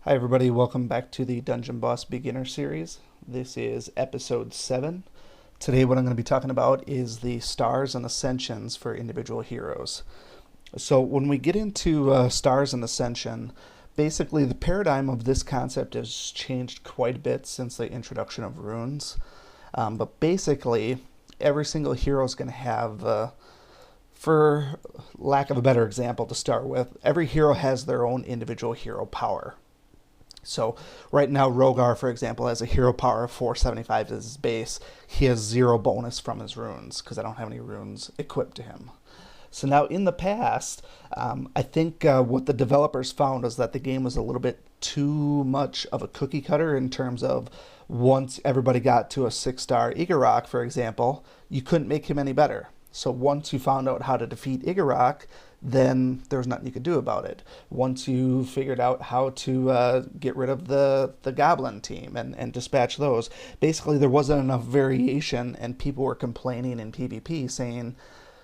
Hi everybody, welcome back to the Dungeon Boss Beginner Series. This is episode 7. Today what I'm going to be talking about is the stars and ascensions for individual heroes. So when we get into stars and ascension, basically the paradigm of this concept has changed quite a bit since the introduction of runes. But basically every single hero is going to have, for lack of a better example to start with, every hero has their own individual hero power. So right now, Rogar, for example, has a hero power of 475 as his base. He has 0 bonus from his runes because I don't have any runes equipped to him. So now in the past, I think what the developers found was that the game was a little bit too much of a cookie cutter in terms of once everybody got to a 6-star Igorok, for example, you couldn't make him any better. So once you found out how to defeat Igorok, then there was nothing you could do about it. Once you figured out how to get rid of the goblin team and dispatch those, basically there wasn't enough variation, and people were complaining in PvP saying,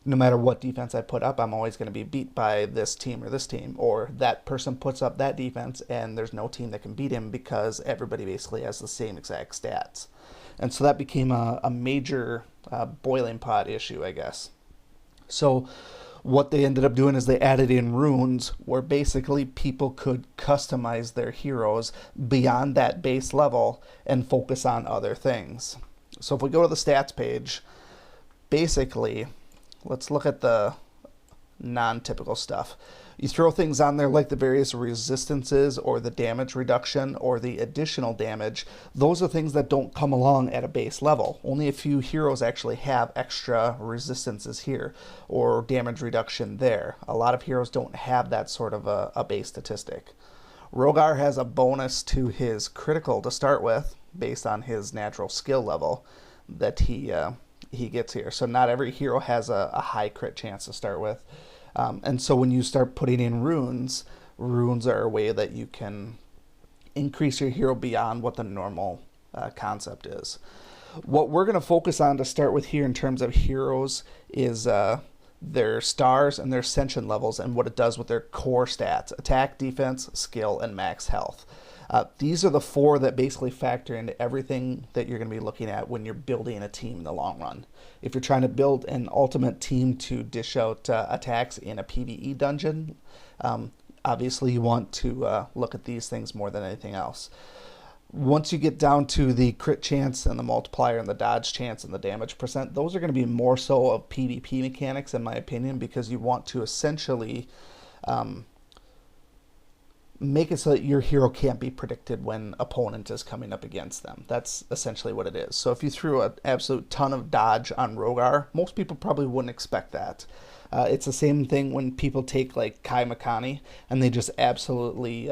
no matter what defense I put up, I'm always going to be beat by this team or this team, or that person puts up that defense and there's no team that can beat him because everybody basically has the same exact stats. And so that became a major boiling pot issue, I guess. So what they ended up doing is they added in runes where basically people could customize their heroes beyond that base level and focus on other things. So if we go to the stats page, basically, let's look at the non-typical stuff. You throw things on there like the various resistances or the damage reduction or the additional damage. Those are things that don't come along at a base level. Only a few heroes actually have extra resistances here or damage reduction there. A lot of heroes don't have that sort of a base statistic. Rogar has a bonus to his critical to start with based on his natural skill level that he gets here. So not every hero has a high crit chance to start with. And so when you start putting in runes are a way that you can increase your hero beyond what the normal concept is. What we're going to focus on to start with here in terms of heroes is their stars and their ascension levels and what it does with their core stats: attack, defense, skill, and max health. These are the 4 that basically factor into everything that you're going to be looking at when you're building a team in the long run. If you're trying to build an ultimate team to dish out attacks in a PvE dungeon, obviously you want to look at these things more than anything else. Once you get down to the crit chance and the multiplier and the dodge chance and the damage percent, those are going to be more so of PvP mechanics in my opinion, because you want to essentially make it so that your hero can't be predicted when opponent is coming up against them. That's essentially what it is. So if you threw an absolute ton of dodge on Rogar, most people probably wouldn't expect that. It's the same thing when people take like Kai Makani and they just absolutely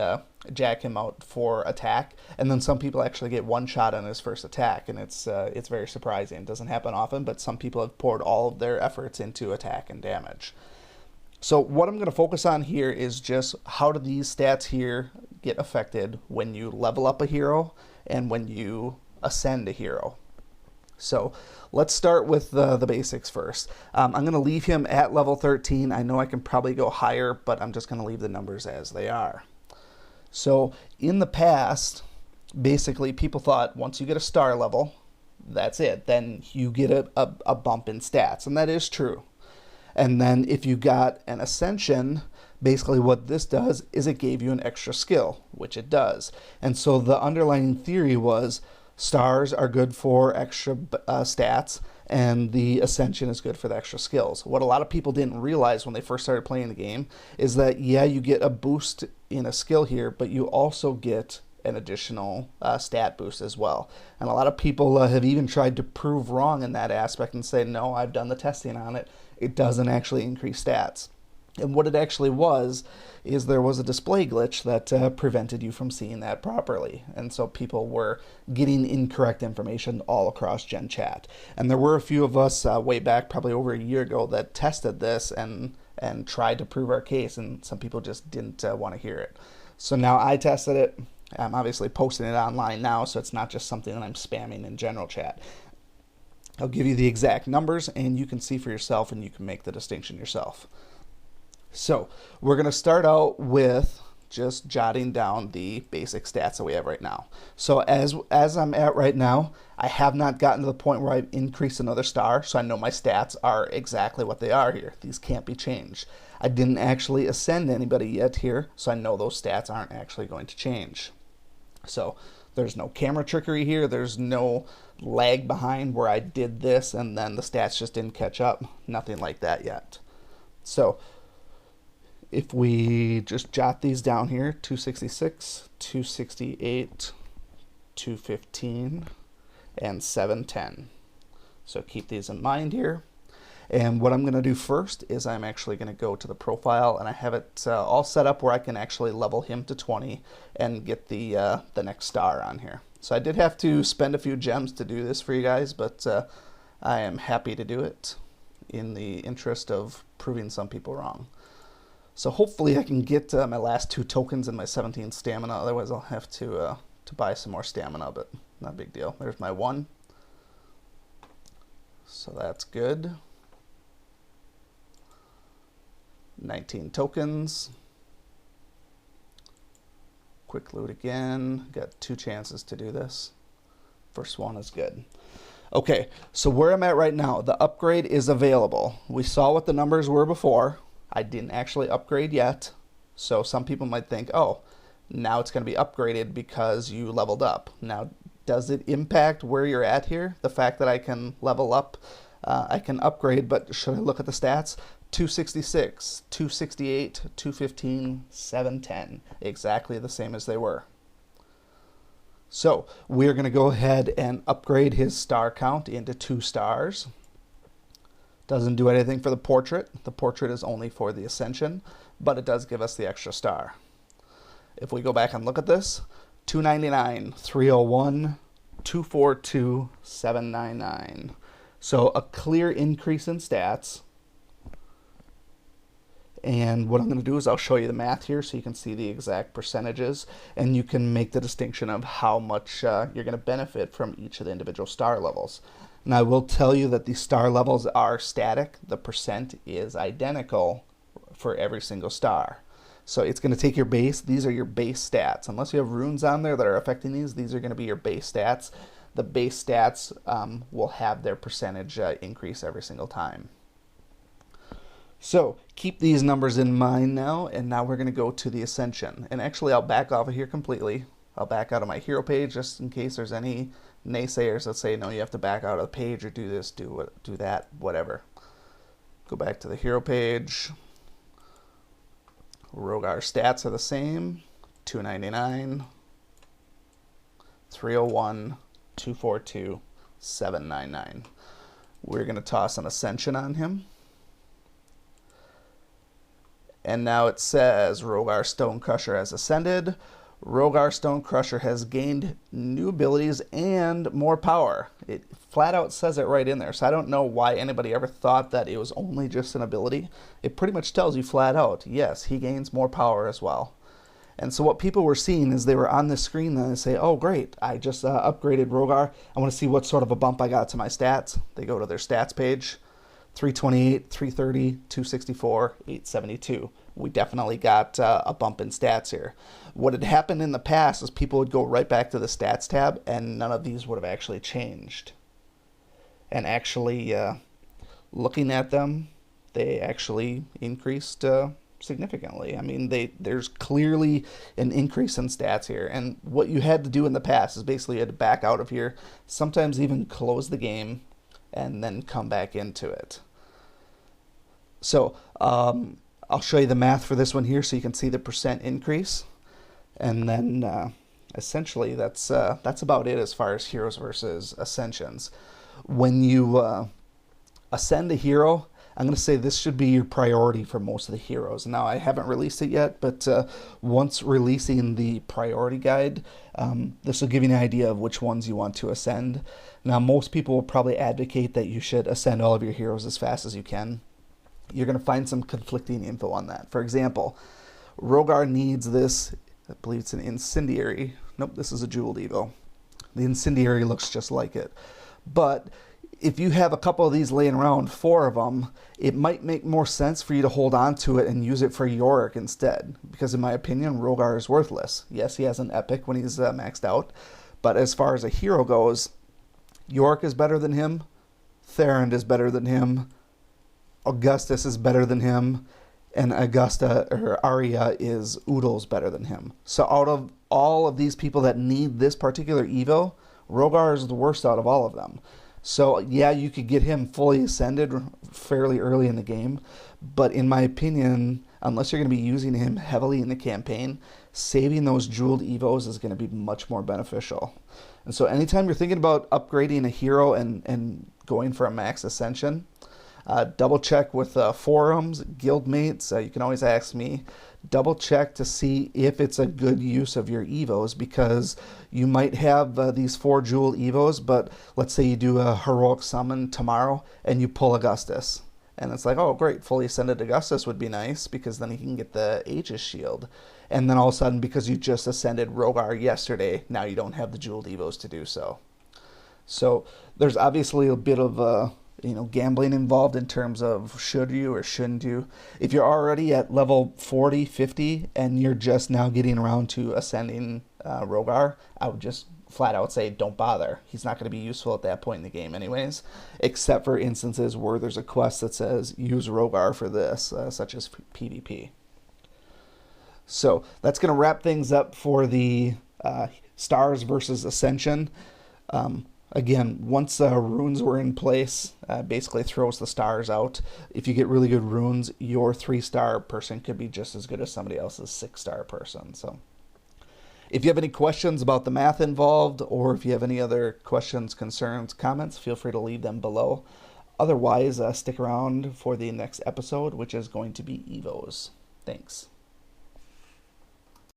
jack him out for attack, and then some people actually get one shot on his first attack, and it's very surprising. It doesn't happen often, but some people have poured all of their efforts into attack and damage. So what I'm going to focus on here is just how do these stats here get affected when you level up a hero and when you ascend a hero. So let's start with the basics first. I'm going to leave him at level 13. I know I can probably go higher, but I'm just going to leave the numbers as they are. So in the past, basically people thought once you get a star level, that's it. Then you get a bump in stats, and that is true. And then if you got an ascension, basically what this does is it gave you an extra skill, which it does. And so the underlying theory was stars are good for extra stats, and the ascension is good for the extra skills. What a lot of people didn't realize when they first started playing the game is that, yeah, you get a boost in a skill here, but you also get an additional stat boost as well. And a lot of people have even tried to prove wrong in that aspect and say, no, I've done the testing on it. It doesn't actually increase stats. And what it actually was is there was a display glitch that prevented you from seeing that properly. And so people were getting incorrect information all across Gen Chat. And there were a few of us way back, probably over a year ago, that tested this and tried to prove our case, and some people just didn't want to hear it. So now I tested it. I'm obviously posting it online now, so it's not just something that I'm spamming in general chat. I'll give you the exact numbers, and you can see for yourself, and you can make the distinction yourself. So we're going to start out with just jotting down the basic stats that we have right now. So as I'm at right now, I have not gotten to the point where I've increased another star, so I know my stats are exactly what they are here. These can't be changed. I didn't actually ascend anybody yet here, so I know those stats aren't actually going to change. So there's no camera trickery here. There's no lag behind where I did this and then the stats just didn't catch up. Nothing like that yet. So if we just jot these down here, 266, 268, 215, and 710. So keep these in mind here. And what I'm going to do first is I'm actually going to go to the profile, and I have it all set up where I can actually level him to 20 and get the next star on here. So I did have to spend a few gems to do this for you guys, but I am happy to do it in the interest of proving some people wrong. So hopefully I can get my last 2 tokens and my 17 stamina. Otherwise I'll have to buy some more stamina, but not a big deal. There's my 1. So that's good. 19 tokens. Quick loot again. Got 2 chances to do this. First one is good. Okay, so where I'm at right now, the upgrade is available. We saw what the numbers were before. I didn't actually upgrade yet. So some people might think, oh, now it's going to be upgraded because you leveled up. Now, does it impact where you're at here? The fact that I can level up, I can upgrade, but should I look at the stats? 266, 268, 215, 710. Exactly the same as they were. So we're going to go ahead and upgrade his star count into 2 stars. Doesn't do anything for the portrait. The portrait is only for the ascension, but it does give us the extra star. If we go back and look at this, 299, 301, 242, 799. So a clear increase in stats. And what I'm going to do is I'll show you the math here so you can see the exact percentages, and you can make the distinction of how much you're going to benefit from each of the individual star levels. Now I will tell you that the star levels are static. The percent is identical for every single star. So it's going to take your base. These are your base stats. Unless you have runes on there that are affecting these are going to be your base stats. The base stats will have their percentage increase every single time. So keep these numbers in mind now, and now we're going to go to the Ascension. And actually I'll back off of here completely. I'll back out of my hero page just in case there's any naysayers that say, no, you have to back out of the page or do this, do that, whatever. Go back to the hero page. Rogar stats are the same, 299, 301, 242, 799. We're going to toss an Ascension on him. And now it says Rogar Stonecrusher has ascended. Rogar Stonecrusher has gained new abilities and more power. It flat out says it right in there. So I don't know why anybody ever thought that it was only just an ability. It pretty much tells you flat out, yes, he gains more power as well. And so what people were seeing is they were on the screen and they say, oh great, I just upgraded Rogar. I want to see what sort of a bump I got to my stats. They go to their stats page. 328, 330, 264, 872. We definitely got a bump in stats here. What had happened in the past is people would go right back to the stats tab and none of these would have actually changed. And actually, looking at them, they actually increased significantly. I mean, there's clearly an increase in stats here. And what you had to do in the past is basically you had to back out of here, sometimes even close the game, and then come back into it. So I'll show you the math for this one here so you can see the percent increase. And then essentially that's about it as far as heroes versus ascensions. When you ascend a hero, I'm going to say this should be your priority for most of the heroes. Now, I haven't released it yet, but once releasing the priority guide, this will give you an idea of which ones you want to ascend. Now, most people will probably advocate that you should ascend all of your heroes as fast as you can. You're going to find some conflicting info on that. For example, Rogar needs this, I believe it's an incendiary. Nope, this is a jeweled eagle. The incendiary looks just like it. But if you have a couple of these laying around, 4 of them, it might make more sense for you to hold on to it and use it for Yorick instead. Because in my opinion, Rogar is worthless. Yes, he has an epic when he's maxed out. But as far as a hero goes, Yorick is better than him. Theron is better than him. Augustus is better than him. And Arya is oodles better than him. So out of all of these people that need this particular Evo, Rogar is the worst out of all of them. So yeah, you could get him fully ascended fairly early in the game, but in my opinion, unless you're going to be using him heavily in the campaign, saving those jeweled Evos is going to be much more beneficial. And so anytime you're thinking about upgrading a hero and going for a max ascension, double check with forums, guildmates. You can always ask me. Double check to see if it's a good use of your Evos, because you might have these 4 jewel Evos, but let's say you do a heroic summon tomorrow and you pull Augustus. And it's like, oh great, fully ascended Augustus would be nice because then he can get the Aegis shield. And then all of a sudden, because you just ascended Rogar yesterday, now you don't have the jeweled Evos to do so. So there's obviously a bit of gambling involved in terms of should you or shouldn't you. If you're already at level 40, 50, and you're just now getting around to ascending Rogar, I would just flat out say don't bother. He's not going to be useful at that point in the game anyways, except for instances where there's a quest that says use Rogar for this, such as PvP. So that's going to wrap things up for the Stars versus Ascension. Again, once runes were in place, basically throws the stars out. If you get really good runes, your 3-star person could be just as good as somebody else's 6-star person. So, if you have any questions about the math involved, or if you have any other questions, concerns, comments, feel free to leave them below. Otherwise, stick around for the next episode, which is going to be Evos. Thanks.